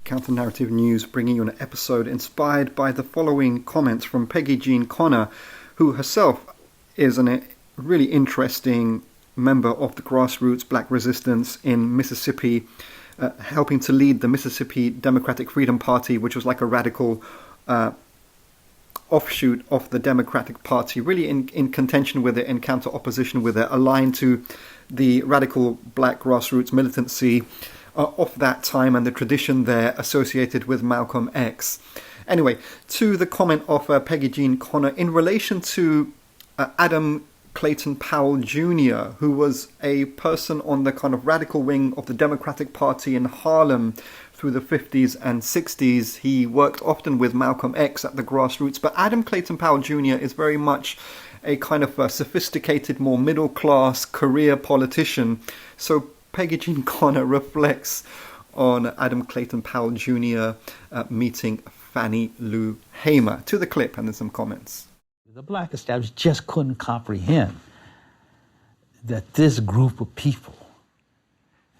Counter-Narrative News, bringing you an episode inspired by the following comments from Peggy Jean Connor, who herself is a really interesting member of the grassroots black resistance in Mississippi, helping to lead the Mississippi Democratic Freedom Party, which was like a radical offshoot of the Democratic Party, really in contention with it, in counter opposition with it, aligned to the radical black grassroots militancy of that time and the tradition there associated with Malcolm X. Anyway, to the comment of Peggy Jean Connor in relation to Adam Clayton Powell Jr., who was a person on the kind of radical wing of the Democratic Party in Harlem through the 50s and 60s. He worked often with Malcolm X at the grassroots, but Adam Clayton Powell Jr. is very much a kind of a sophisticated, more middle-class career politician. So Peggy Jean Connor reflects on Adam Clayton Powell Jr. Meeting Fannie Lou Hamer. To the clip and then some comments. The black establishment just couldn't comprehend that this group of people,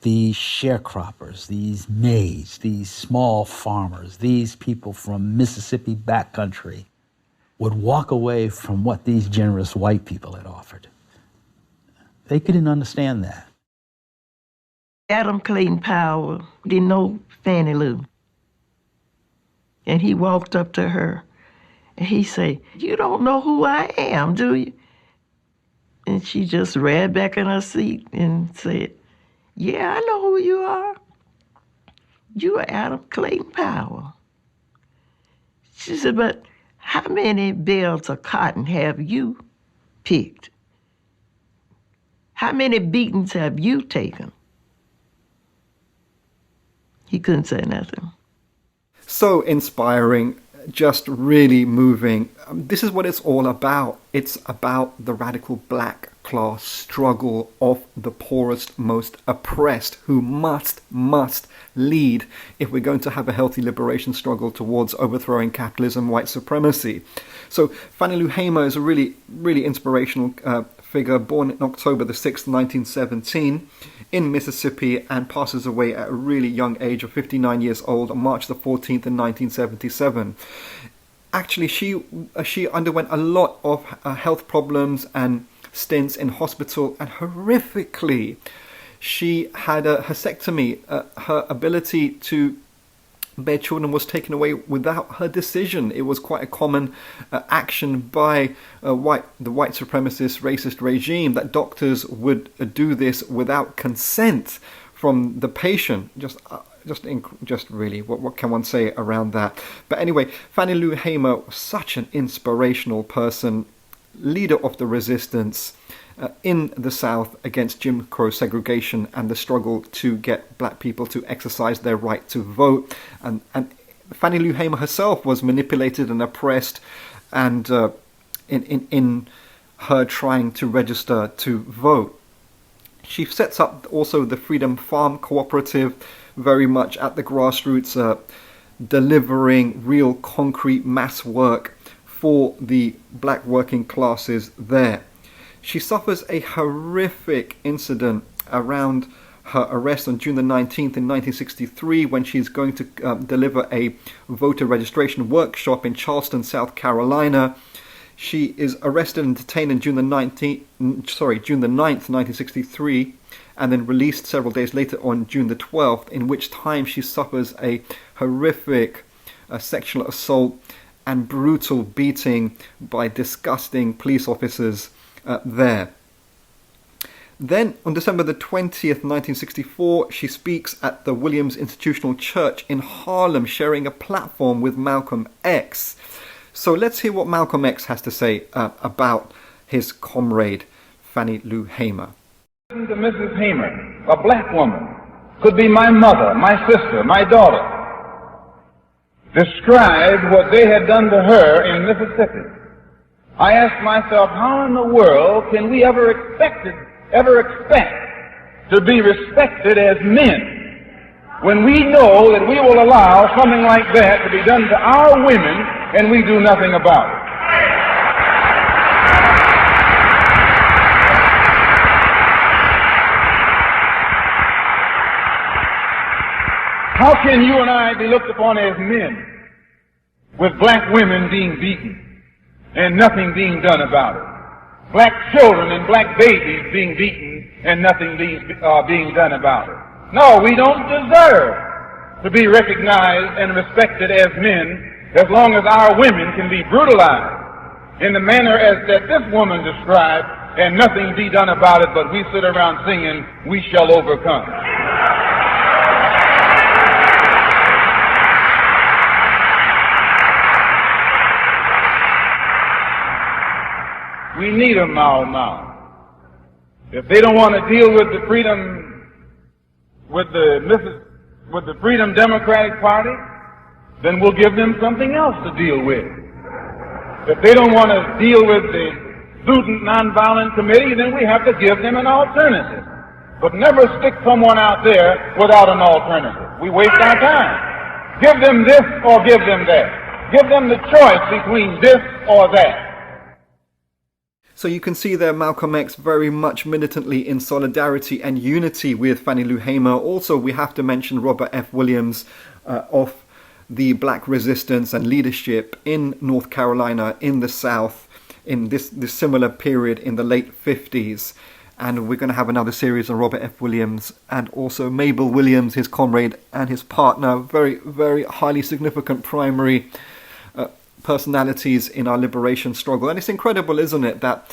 these sharecroppers, these maids, these small farmers, these people from Mississippi backcountry would walk away from what these generous white people had offered. They couldn't understand that. Adam Clayton Powell didn't know Fannie Lou. And he walked up to her and he said, "You don't know who I am, do you?" And she just ran back in her seat and said, "Yeah, I know who you are. You are Adam Clayton Powell." She said, "But how many bales of cotton have you picked? How many beatings have you taken?" He couldn't say nothing. So inspiring, just really moving. This is what it's all about. It's about the radical black class struggle of the poorest, most oppressed, who must lead if we're going to have a healthy liberation struggle towards overthrowing capitalism, white supremacy. So Fannie Lou Hamer is a really inspirational figure, born on October the 6th, 1917 in Mississippi, and passes away at a really young age of 59 years old on March the 14th in 1977. Actually, she underwent a lot of health problems and stints in hospital, and horrifically, she had a hysterectomy. Her ability to bear children was taken away without her decision. It was quite a common action by the white supremacist racist regime, that doctors would do this without consent from the patient. Just really, what can one say around that? But anyway, Fannie Lou Hamer was such an inspirational person, leader of the resistance in the South against Jim Crow segregation and the struggle to get black people to exercise their right to vote. And Fannie Lou Hamer herself was manipulated and oppressed, and in her trying to register to vote. She sets up also the Freedom Farm Cooperative, very much at the grassroots, delivering real concrete mass work for the black working classes there. She suffers a horrific incident around her arrest on June the 19th in 1963, when she's going to deliver a voter registration workshop in Charleston, South Carolina. She is arrested and detained on June the 9th, 1963, and then released several days later on June the 12th, in which time she suffers a horrific sexual assault and brutal beating by disgusting police officers there. Then, on December the 20th, 1964, she speaks at the Williams Institutional Church in Harlem, sharing a platform with Malcolm X. So let's hear what Malcolm X has to say about his comrade, Fannie Lou Hamer. Listen to Mrs. Hamer, a black woman, could be my mother, my sister, my daughter, described what they had done to her in Mississippi. I asked myself, how in the world can we ever expect to be respected as men when we know that we will allow something like that to be done to our women and we do nothing about it? How can you and I be looked upon as men with black women being beaten and nothing being done about it? Black children and black babies being beaten and nothing being done about it. No, we don't deserve to be recognized and respected as men as long as our women can be brutalized in the manner as that this woman described and nothing be done about it, but we sit around singing, "We shall overcome." We need them now. If they don't want to deal with the Freedom Democratic Party, then we'll give them something else to deal with. If they don't want to deal with the Student Nonviolent Committee, then we have to give them an alternative. But never stick someone out there without an alternative. We waste our time. Give them this or give them that. Give them the choice between this or that. So you can see there Malcolm X very much militantly in solidarity and unity with Fannie Lou Hamer. Also, we have to mention Robert F. Williams of the black resistance and leadership in North Carolina, in the South, in this similar period in the late 50s. And we're going to have another series on Robert F. Williams and also Mabel Williams, his comrade and his partner, very, very highly significant primary personalities in our liberation struggle. And it's incredible, isn't it, that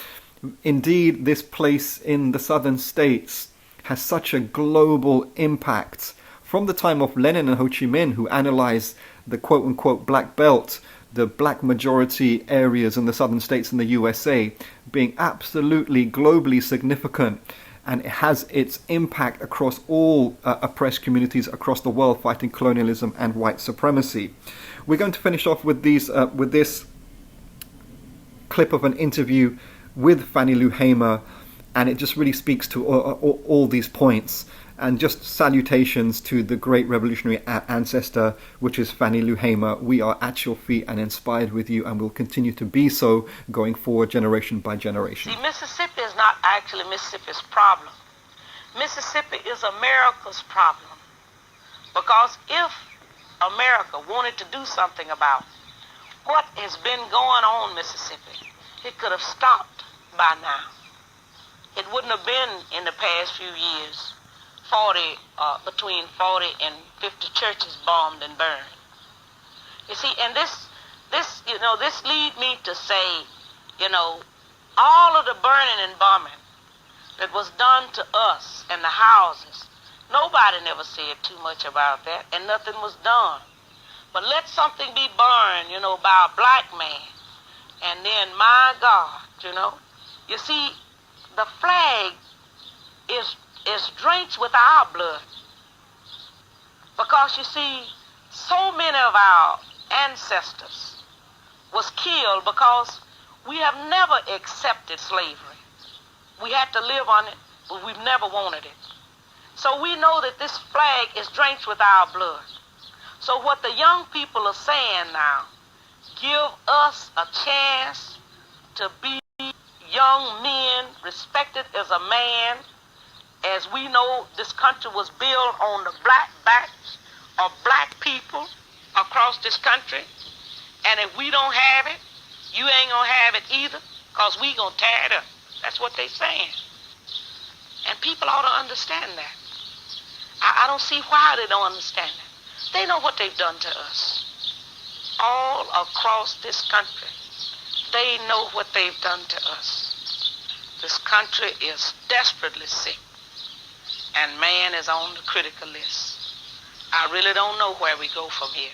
indeed this place in the southern states has such a global impact from the time of Lenin and Ho Chi Minh, who analyzed the quote-unquote black belt, the black majority areas in the southern states in the USA being absolutely globally significant, and it has its impact across all oppressed communities across the world fighting colonialism and white supremacy. We're going to finish off with this clip of an interview with Fannie Lou Hamer, and it just really speaks to all these points. And just salutations to the great revolutionary ancestor, which is Fannie Lou Hamer. We are at your feet and inspired with you, and will continue to be so going forward, generation by generation. See, Mississippi is not actually Mississippi's problem. Mississippi is America's problem. Because if America wanted to do something about what has been going on in Mississippi, it could have stopped by now. It wouldn't have been in the past few years between 40 and 50 churches bombed and burned. You see, and this lead me to say, all of the burning and bombing that was done to us and the houses, nobody never said too much about that, and nothing was done. But let something be burned, by a black man, and then, my God, you see, the flag is drenched with our blood. Because you see, so many of our ancestors was killed because we have never accepted slavery. We had to live on it, but we've never wanted it. So we know that this flag is drenched with our blood. So what the young people are saying now, give us a chance to be young men, respected as a man. As we know, this country was built on the black backs of black people across this country. And if we don't have it, you ain't gonna have it either, because we gonna tear it up. That's what they saying. And people ought to understand that. I don't see why they don't understand that. They know what they've done to us. All across this country, they know what they've done to us. This country is desperately sick. And man is on the critical list. I really don't know where we go from here.